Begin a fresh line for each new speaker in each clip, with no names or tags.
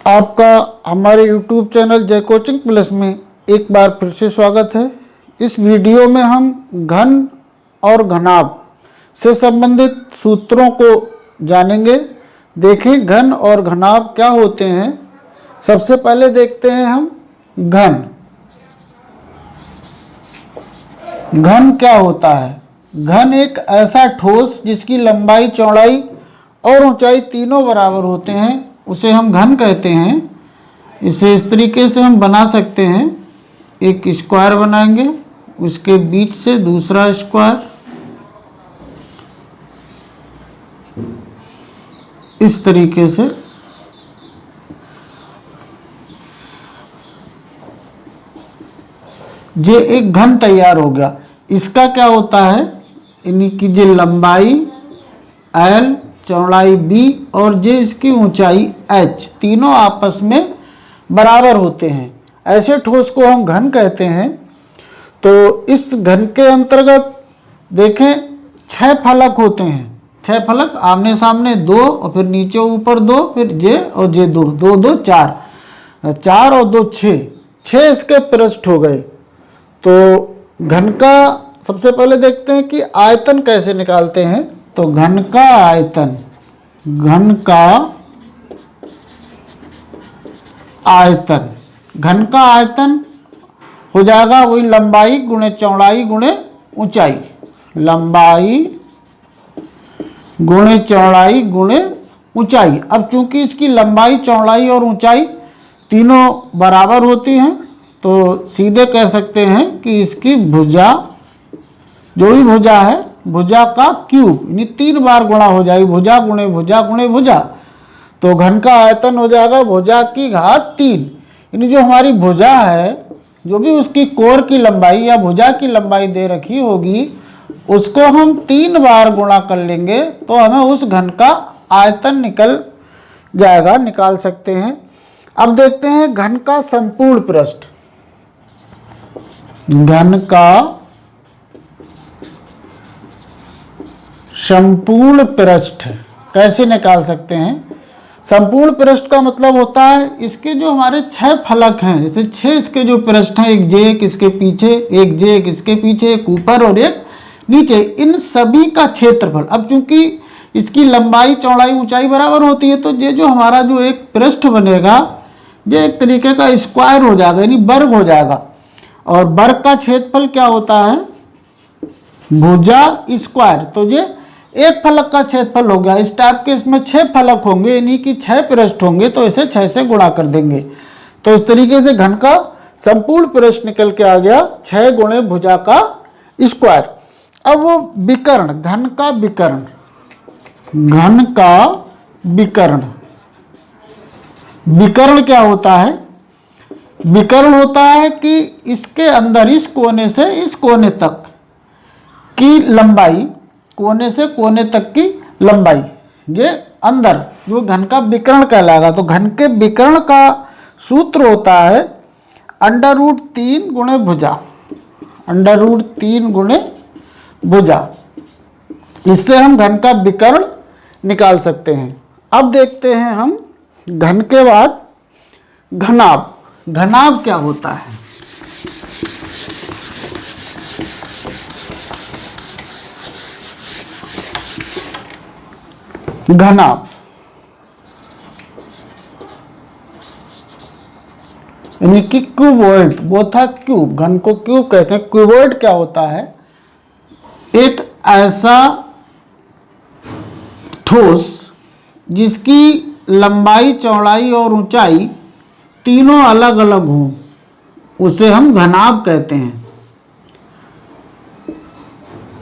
आपका हमारे YouTube channel जय कोचिंग प्लस में एक बार फिर से स्वागत है। इस वीडियो में हम घन और घनाभ से संबंधित सूत्रों को जानेंगे। देखें घन और घनाभ क्या होते हैं। सबसे पहले देखते हैं हम घन। घन क्या होता है? घन एक ऐसा ठोस जिसकी लंबाई, चौड़ाई और ऊंचाई तीनों बराबर होते हैं, उसे हम घन कहते हैं। इसे इस तरीके से हम बना सकते हैं। एक स्क्वायर बनाएंगे, उसके बीच से दूसरा स्क्वायर, इस तरीके से। ये एक घन तैयार हो गया। इसका क्या होता है, यानी कि जो लंबाई L, चौड़ाई B और जे इसकी ऊंचाई H तीनों आपस में बराबर होते हैं। ऐसे ठोस को हम घन कहते हैं। तो इस घन के अंतर्गत देखें 6 फलक होते हैं। 6 फलक आमने सामने, 2 और फिर नीचे ऊपर 2, फिर जे और जे 2, 2 2 4, 4 और 2 6, 6 इसके पृष्ठ हो गए। तो घन का सबसे पहले देखते हैं कि आयतन कैसे निकालते हैं। तो घन का आयतन, घन का आयतन, घन का आयतन हो जाएगा वही लंबाई गुणे चौड़ाई गुणे ऊंचाई, लंबाई गुणे चौड़ाई गुणे ऊंचाई। अब चूंकि इसकी लंबाई, चौड़ाई और ऊंचाई तीनों बराबर होती हैं, तो सीधे कह सकते हैं कि इसकी भुजा, जो भी भुजा है, भुजा का क्यूब, यानी 3 बार गुणा हो जाएगी, भुजा गुणे भुजा गुणे भुजा। तो घन का आयतन हो जाएगा भुजा की घात 3। यानी जो हमारी भुजा है, जो भी उसकी कोर की लंबाई या भुजा की लंबाई दे रखी होगी, उसको हम 3 बार गुणा कर लेंगे तो हमें उस घन का आयतन निकल जाएगा, निकाल सकते हैं। अब देखते हैं घन का संपूर्ण पृष्ठ। घन का संपूर्ण पृष्ठ कैसे निकाल सकते हैं? संपूर्ण पृष्ठ का मतलब होता है इसके जो हमारे 6 फलक हैं, जैसे 6 इसके जो पृष्ठ हैं, एक जे एक इसके पीछे, एक जे एक इसके पीछे, एक ऊपर और एक नीचे, इन सभी का क्षेत्रफल। अब चूंकि इसकी लंबाई, चौड़ाई, ऊंचाई बराबर होती है, तो ये जो हमारा जो एक पृष्ठ बनेगा, ये एक तरीके का स्क्वायर हो जाएगा, यानी वर्ग हो जाएगा। और वर्ग का क्षेत्रफल क्या होता है? भुजा स्क्वायर। तो ये एक फलक का क्षेत्रफल हो गया। इस टाइप के इसमें 6 फलक होंगे, यानी कि 6 पृष्ठ होंगे, तो इसे 6 से गुणा कर देंगे। तो इस तरीके से घन का संपूर्ण पृष्ठ निकल के आ गया, 6 गुणे भुजा का स्क्वायर। अब वो विकर्ण, घन का विकर्ण, घन का विकर्ण, विकर्ण क्या होता है? विकर्ण होता है कि इसके अंदर, इस कोने से इस कोने तक की लंबाई, कोने से कोने तक की लंबाई, ये अंदर जो घन का विकर्ण कहलाएगा। तो घन के विकर्ण का सूत्र होता है √3 गुणे भुजा, √3 गुणे भुजा। इससे हम घन का विकर्ण निकाल सकते हैं। अब देखते हैं हम घन के बाद घनाभ। घनाभ क्या होता है? घनाभ यानी कि क्यूबॉइड, वो था क्यूब, घन को क्यूब कहते हैं। क्यूबॉइड क्या होता है? एक ऐसा ठोस जिसकी लंबाई, चौड़ाई और ऊंचाई तीनों अलग अलग हों, उसे हम घनाभ कहते हैं।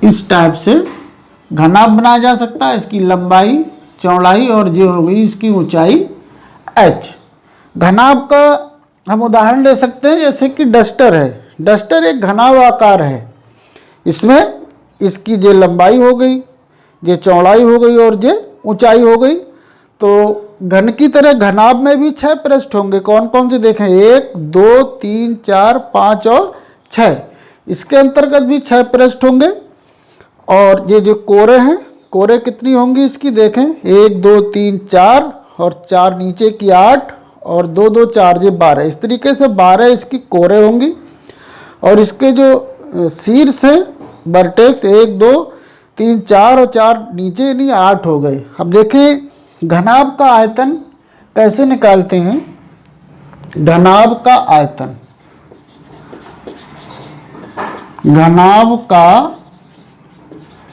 इस टाइप से घनाभ बनाया जा सकता है। इसकी लंबाई, चौड़ाई और जो हो गई इसकी ऊंचाई h। घनाभ का हम उदाहरण ले सकते हैं, जैसे कि डस्टर है। डस्टर एक घनाभ आकार है। इसमें इसकी जो लंबाई हो गई, जो चौड़ाई हो गई और जो ऊंचाई हो गई। तो घन की तरह घनाभ में भी 6 पृष्ठ होंगे। कौन कौन से देखें? 1 2 3 4 5 और 6। इसके अंतर्गत भी 6 पृष्ठ होंगे। और ये जो कोरे हैं, कोरे कितनी होंगी इसकी देखें, 1 2 3 4 और 4 नीचे की 8 और 2 2 4 जे 12, इस तरीके से 12 इसकी कोरे होंगी। और इसके जो शीर्ष है वर्टेक्स 1 2 3 4 और 4 नीचे नहीं 8 हो गए। अब देखें घनाभ का आयतन कैसे निकालते हैं। घनाभ का आयतन, घनाभ का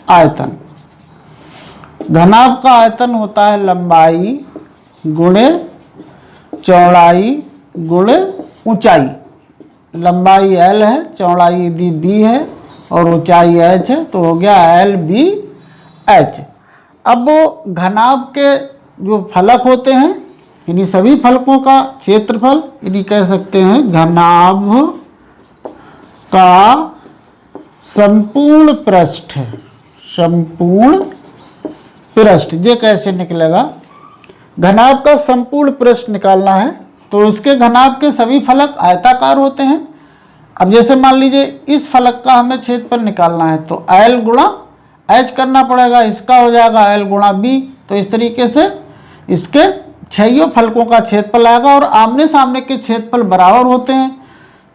आयतन, घनाभ का आयतन होता है लंबाई गुणे चौड़ाई गुणे ऊंचाई। लंबाई L है, चौड़ाई यदि B है और ऊंचाई H है तो हो गया LBH। अब वो घनाभ के जो फलक होते हैं, इन्हीं सभी फलकों का क्षेत्रफल, इन्हीं कह सकते हैं घनाभ का संपूर्ण पृष्ठ। संपूर्ण पृष्ठ ये कैसे निकलेगा। घनाभ का संपूर्ण पृष्ठ निकालना है तो इसके घनाभ के सभी फलक आयताकार होते हैं। अब जैसे मान लीजिए इस फलक का हमें क्षेत्रफल निकालना है तो L गुणा H करना पड़ेगा, इसका हो जाएगा L गुणा B। तो इस तरीके से इसके छहियों फलकों का क्षेत्रफल आएगा और आमने सामने के क्षेत्रफल बराबर होते हैं।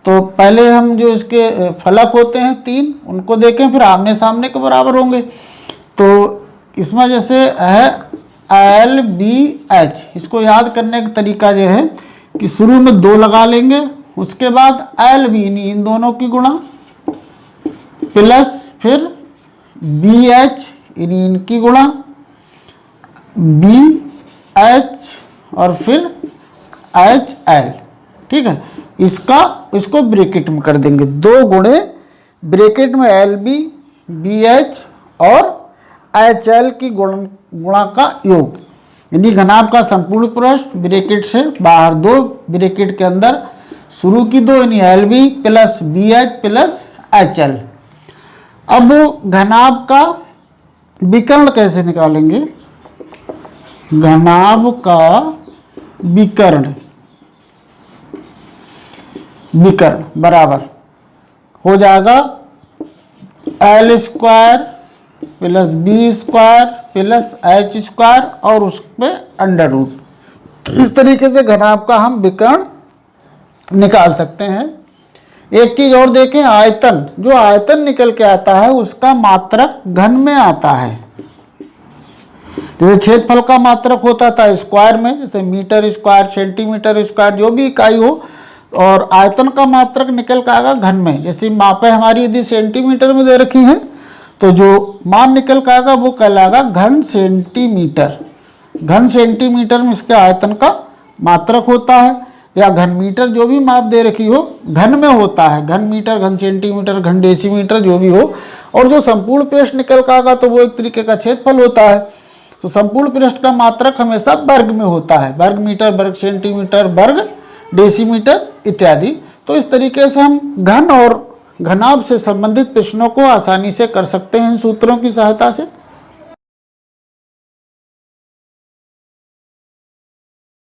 तो पहले हम जो इसके फलक होते हैं 3 उनको देखें, फिर आमने सामने के बराबर होंगे। तो इसमें जैसे है LBH, इसको याद करने का तरीका जो है कि शुरू में 2 लगा लेंगे, उसके बाद LB इन दोनों की गुणा प्लस फिर BH इनकी गुणा BH और फिर HL। ठीक है, इसको ब्रैकेट में कर देंगे, 2 गुणे ब्रैकेट में LB BH और HL की गुणा का योग, यानी घनाभ का संपूर्ण पृष्ठ ब्रैकेट से बाहर 2, ब्रैकेट के अंदर शुरू की 2 यानी LB plus BH plus HL। अब घनाभ का विकर्ण कैसे निकालेंगे। घनाभ का विकर्ण बराबर हो जाएगा L square plus B square plus H square और उस पर अंडर रूट। इस तरीके से घनाभ का हम विकर्ण निकाल सकते हैं। एक चीज और देखें, आयतन, जो आयतन निकल के आता है उसका मात्रक घन में आता है। जैसे क्षेत्रफल का मात्रक होता था स्क्वायर में, जैसे मीटर स्क्वायर सेंटीमीटर स्क्वायर जो भी इकाई हो, और आयतन का मात्रक निकल के आएगा घन में। जैसे मापें हमारी यदि सेंटीमीटर में दे रखी हैं तो जो मान निकल के आएगा वो कहलाएगा घन सेंटीमीटर। घन सेंटीमीटर में इसके आयतन का मात्रक होता है, या घन मीटर जो भी माप दे रखी हो घन में होता है। घन मीटर, घन सेंटीमीटर, घन डेसीमीटर जो भी हो। और जो संपूर्ण पृष्ठ निकल के आएगा तो वो एक तरीके का क्षेत्रफल होता है। तो संपूर्ण पृष्ठ का मात्रक हमेशा वर्ग में होता है, वर्ग मीटर, वर्ग सेंटीमीटर, वर्ग डेसीमीटर इत्यादि। तो इस तरीके से हम घन और घनाभ से संबंधित प्रश्नों को आसानी से कर सकते हैं इन सूत्रों की सहायता से।